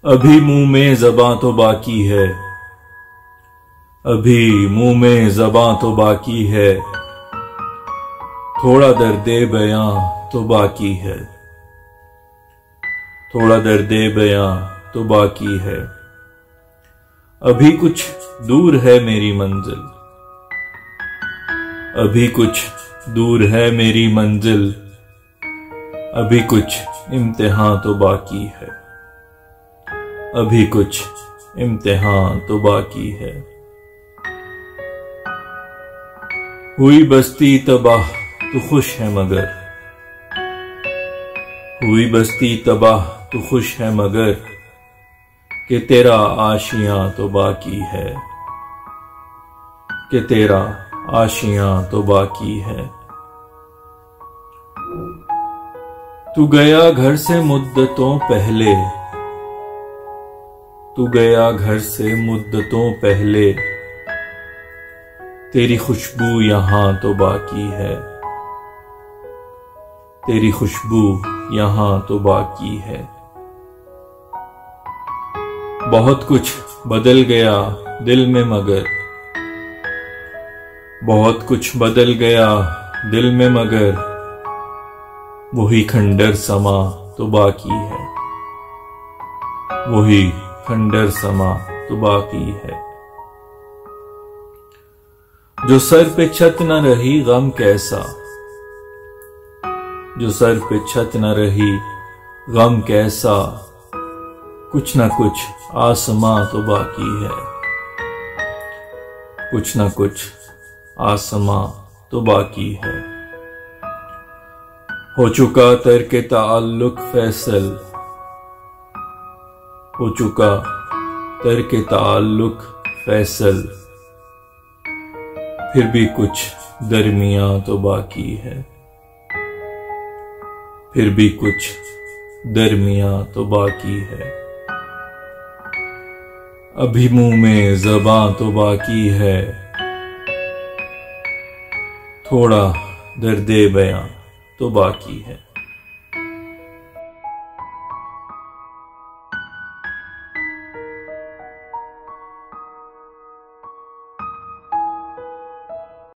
अभी मुंह में ज़बां तो बाकी है, अभी मुंह में ज़बां तो बाकी है, थोड़ा दर्दे बयां तो बाकी है, थोड़ा दर्दे बयां तो बाकी है। अभी कुछ दूर है मेरी मंजिल, अभी कुछ दूर है मेरी मंजिल, अभी कुछ इम्तिहान तो बाकी है, अभी कुछ इम्तिहान तो बाकी है। हुई बस्ती तबाह तो खुश है मगर, हुई बस्ती तबाह तो खुश है मगर, कि तेरा आशियां तो बाकी है, कि तेरा आशियां तो बाकी है। तू गया घर से मुद्दतों पहले, तू गया घर से मुद्दतों पहले, तेरी खुशबू यहां तो बाकी है, तेरी खुशबू यहां तो बाकी है। बहुत कुछ बदल गया दिल में मगर, बहुत कुछ बदल गया दिल में मगर, वही खंडर समा तो बाकी है, वही खंडर समा तो बाकी है। जो सर पे छत न रही गम कैसा, जो सर पे छत न रही गम कैसा, कुछ न कुछ आसमां तो बाकी है, कुछ न कुछ आसमां तो बाकी है। हो चुका तर्क ताल्लुक फैसल, हो चुका तर्क ताल्लुक फैसल, फिर भी कुछ दरमियां तो बाकी है, फिर भी कुछ दरमियां तो बाकी है। अभी मुंह में ज़बां तो बाकी है, थोड़ा दर्दे बयां तो बाकी है।